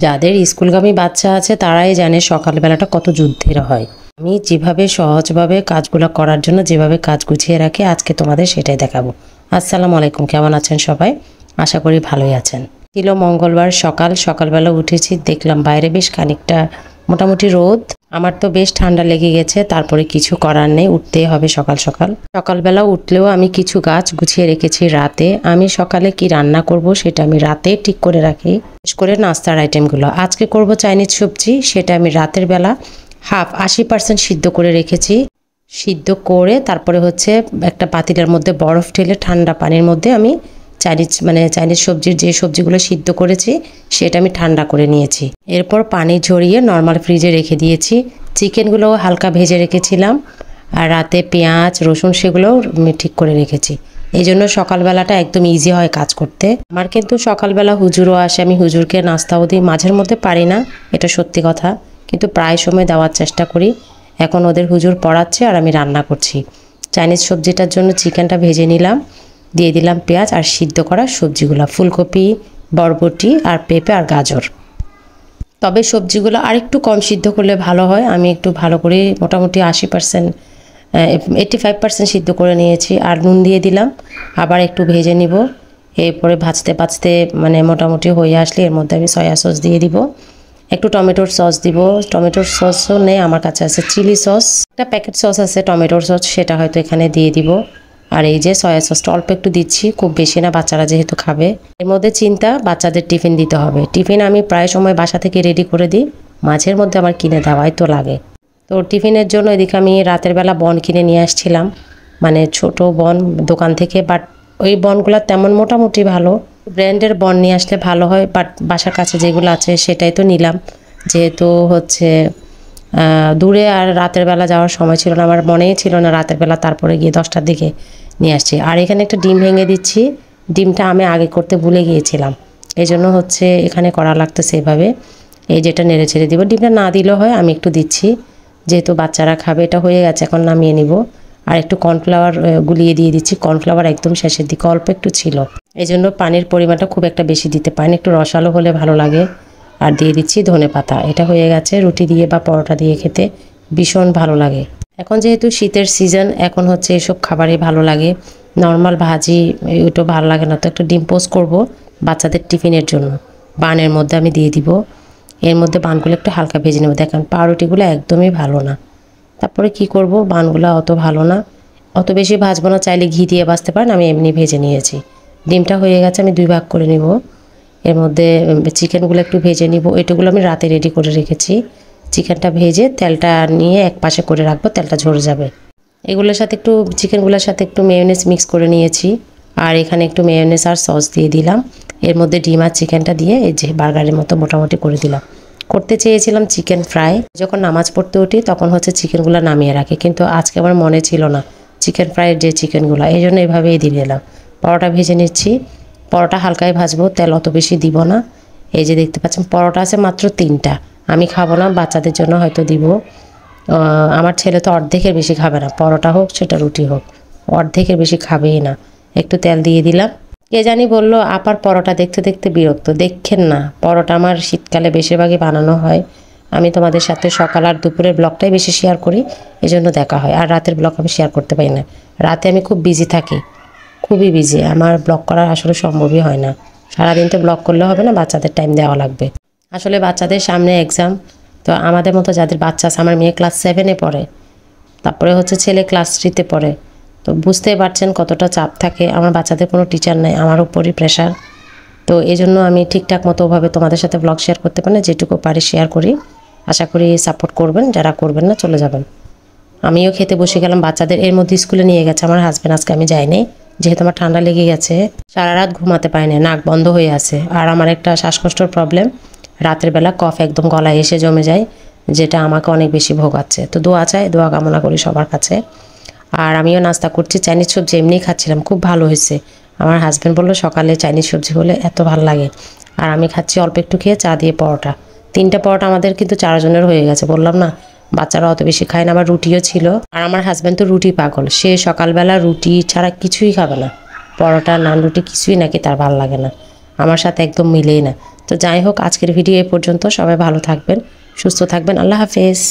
যাদের স্কুলগামী বাচ্চা আছে তারাই জানে সকালবেলাটা কত যুদ্ধের হয়। আমি যেভাবে সহজভাবে কাজগুলো করার জন্য যেভাবে কাজ গুছিয়ে রাখি আজকে তোমাদের সেটাই দেখাবো। আসসালামু আলাইকুম, কেমন আছেন সবাই? আশা করি ভালোই আছেন। ছিল মঙ্গলবার সকালবেলা উঠেছি, দেখলাম বাইরে বেশ খানিকটা মোটামুটি রোদ। আমার তো বেশ ঠান্ডা লেগে গেছে, তারপরে কিছু করার নেই, উঠতেই হবে সকালবেলা উঠলেও আমি কিছু গাছ গুছিয়ে রেখেছি রাতে। আমি সকালে কি রান্না করব সেটা আমি রাতে ঠিক করে রাখি, বিশেষ করে নাস্তার আইটেমগুলো। আজকে করব চাইনিজ সবজি, সেটা আমি রাতের বেলা 80% সিদ্ধ করে রেখেছি। সিদ্ধ করে তারপরে হচ্ছে একটা পাতিলের মধ্যে বরফ ঢেলে ঠান্ডা পানির মধ্যে আমি চাইনিজ সবজির যে সবজিগুলো সিদ্ধ করেছি সেটা আমি ঠান্ডা করে নিয়েছি। এরপর পানি ঝরিয়ে নর্মাল ফ্রিজে রেখে দিয়েছি। চিকেনগুলোও হালকা ভেজে রেখেছিলাম, আর রাতে পেঁয়াজ রসুন সেগুলোও ঠিক করে রেখেছি। এই জন্য সকালবেলাটা একদম ইজি হয় কাজ করতে। আমার কিন্তু সকালবেলা হুজুরও আসে, আমি হুজুরকে নাস্তাও দিই। মাঝের মধ্যে পারি না, এটা সত্যি কথা, কিন্তু প্রায় সময় দেওয়ার চেষ্টা করি। এখন ওদের হুজুর পড়াচ্ছে আর আমি রান্না করছি। চাইনিজ সবজিটার জন্য চিকেনটা ভেজে নিলাম, দিয়ে দিলাম পেঁয়াজ আর সিদ্ধ করা সবজিগুলো, ফুলকপি, বরবটি আর পেঁপে আর গাজর। তবে সবজিগুলো আরেকটু কম সিদ্ধ করলে ভালো হয়। আমি একটু ভালো করে মোটামুটি 85% সিদ্ধ করে নিয়েছি। আর নুন দিয়ে দিলাম, আবার একটু ভেজে নিব। এরপরে ভাজতে মোটামুটি হয়ে আসলে এর মধ্যে আমি সয়া সস দিয়ে দিব, একটু টমেটোর সস দিব। টমেটোর সসও নেই, আমার কাছে আছে চিলি সস, একটা প্যাকেট সস আছে টমেটোর সস, সেটা হয়তো এখানে দিয়ে দিব। আর এই যে সয়া সসটা অল্প একটু দিচ্ছি, খুব বেশি না, বাচ্চারা যেহেতু খাবে। এর মধ্যে চিন্তা বাচ্চাদের টিফিন দিতে হবে। টিফিন আমি প্রায় সময় বাসা থেকে রেডি করে দিই, মাঝের মধ্যে আমার কিনে দেওয়াই তো লাগে। তো টিফিনের জন্য এদিকে আমি রাতের বেলা বন কিনে নিয়ে আসছিলাম, ছোট বন দোকান থেকে। বাট ওই বনগুলো তেমন মোটামুটি ভালো, ব্র্যান্ডের বন নিয়ে আসলে ভালো হয়। বাট বাসার কাছে যেগুলো আছে সেটাই তো নিলাম, যেহেতু হচ্ছে দূরে আর রাতের বেলা যাওয়ার সময় ছিল না, আমার মনেই ছিল না রাতের বেলা। তারপরে গিয়ে 10টার দিকে নিয়ে আসছি। আর এখানে একটা ডিম ভেঙে দিচ্ছি, ডিমটা আমি আগে করতে ভুলে গিয়েছিলাম, এই জন্য হচ্ছে এখানে করা লাগতেছে এভাবে। এই যেটা নেড়ে ছেড়ে দিব, ডিমটা না দিলেও হয়, আমি একটু দিচ্ছি যেহেতু বাচ্চারা খাবে। এটা হয়ে গেছে, এখন নামিয়ে নিব। আর একটু কর্নফ্লাওয়ার গুলিয়ে দিয়ে দিচ্ছি, কর্নফ্লাওয়ার একদম শেষের দিকে অল্প একটু ছিল, এই জন্য পানির পরিমাণটা খুব একটা বেশি দিতে পারেন, একটু রসালো হলে ভালো লাগে। আর দিয়ে দিচ্ছি ধনেপাতা। এটা হয়ে গেছে, রুটি দিয়ে বা পরোটা দিয়ে খেতে ভীষণ ভালো লাগে। এখন যেহেতু শীতের সিজন, এখন হচ্ছে এসব খাবারই ভালো লাগে। নর্মাল ভাজি ওইটা ভালো লাগে না, তো একটা ডিম পোস্ট করব বাচ্চাদের টিফিনের জন্য। বানের মধ্যে আমি দিয়ে দিব, এর মধ্যে বানগুলো একটু হালকা ভেজে নেব। দেখেন পাউরুটিগুলো একদমই ভালো না, তারপরে কি করব, বানগুলো অত ভালো না, অত বেশি ভাজবো না, চাইলে ঘি দিয়ে ভাজতে পারেন, আমি এমনি ভেজে নিয়েছি। ডিমটা হয়ে গেছে, আমি 2 ভাগ করে নিব। এর মধ্যে চিকেনগুলো একটু ভেজে নিব, এটুগুলো আমি রাতে রেডি করে রেখেছি। চিকেনটা ভেজে তেলটা নিয়ে এক পাশে করে রাখবো, তেলটা ঝরে যাবে। এগুলোর সাথে একটু চিকেনগুলোর সাথে একটু মেয়োনেজ মিক্স করে নিয়েছি, আর এখানে একটু মেয়োনেজ আর সস দিয়ে দিলাম। এর মধ্যে ডিম আর চিকেনটা দিয়ে এই যে বার্গারের মতো মোটামুটি করে দিলাম। করতে চেয়েছিলাম চিকেন ফ্রাই, যখন নামাজ পড়তে উঠি তখন হচ্ছে চিকেনগুলো নামিয়ে রাখি, কিন্তু আজকে আমার মনে ছিল না চিকেন ফ্রাইয়ের যে চিকেনগুলো, এই জন্য এভাবেই দিয়ে দিলাম। পরোটা ভেজে নিচ্ছি, পরোটা হালকাই ভাজবো, তেল অত বেশি দিব না। এই যে দেখতে পাচ্ছেন পরোটা আছে মাত্র 3টা, আমি খাবো না, বাচ্চাদের জন্য হয়তো দিব। আমার ছেলে তো অর্ধেকের বেশি খাবে না, পরোটা হোক সেটা রুটি হোক, অর্ধেকের বেশি খাবেই না। একটু তেল দিয়ে দিলাম। কে জানি বললো আপার পরোটা দেখতে দেখতে বিরক্ত। দেখেন না, পরোটা আমার শীতকালে বেশিরভাগই বানানো হয়। আমি তোমাদের সাথে সকাল আর দুপুরের ব্লগটাই বেশি শেয়ার করি, এজন্য দেখা হয়। আর রাতের ব্লগ আমি শেয়ার করতে পারি না, রাতে আমি খুব বিজি থাকি, খুবই বিজি, আমার ব্লগ করা আসলে সম্ভবই হয় না। সারাদিন তো ব্লগ করলে হবে না, বাচ্চাদের টাইম দেওয়া লাগবে। আসলে বাচ্চাদের সামনে এক্সাম, তো আমাদের মতো যাদের বাচ্চা আছে, আমার মেয়ে ক্লাস 7-এ পড়ে, তারপরে হচ্ছে ছেলে ক্লাস 3-তে পড়ে, তো বুঝতেই পারছেন কতটা চাপ থাকে। আমার বাচ্চাদের কোনো টিচার নেই, আমার উপরই প্রেশার। তো এই জন্য আমি ঠিকঠাক মতোভাবে তোমাদের সাথে ব্লগ শেয়ার করতে পারি না, যেটুকু পারি শেয়ার করি। আশা করি সাপোর্ট করবেন, যারা করবেন না চলে যাবেন। আমিও খেতে বসে গেলাম, বাচ্চাদের এর মধ্যে স্কুলে নিয়ে গেছে আমার হাজব্যান্ড, আজকে আমি যাইনি যেহেতু আমার ঠান্ডা লেগে গেছে। সারা রাত ঘুমাতে পারিনি, নাক বন্ধ হয়ে আছে। আর আমার একটা শ্বাসকষ্টের প্রবলেম, রাতের বেলা কফ একদম গলায় এসে জমে যায়, যেটা আমাকে অনেক বেশি ভোগাচ্ছে। তো দোয়া চাই, দোয়া কামনা করি সবার কাছে। আর আমিও নাস্তা করছি, চাইনিজ সবজি এমনি খাচ্ছিলাম, খুব ভালো হয়েছে। আমার হাজব্যান্ড বললো সকালে চাইনিজ সবজি হলে এত ভালো লাগে। আর আমি খাচ্ছি অল্প একটু খেয়ে চা দিয়ে পরোটা। 3টা পরোটা আমাদের কিন্তু 4 জনের হয়ে গেছে, বললাম না বাচ্চারা অত বেশি খায় না। আমার রুটিও ছিল, আর আমার হাজব্যান্ড তো রুটি পাগল, সে সকালবেলা রুটি ছাড়া কিছুই খাবে না, পরোটা নান রুটি কিছুই নাকি তার ভালো লাগে না। আমার সাথে একদম মিলেই না। তো যাই হোক, আজকের ভিডিও এই পর্যন্ত। সবাই ভালো থাকবেন, সুস্থ থাকবেন। আল্লাহ হাফেজ।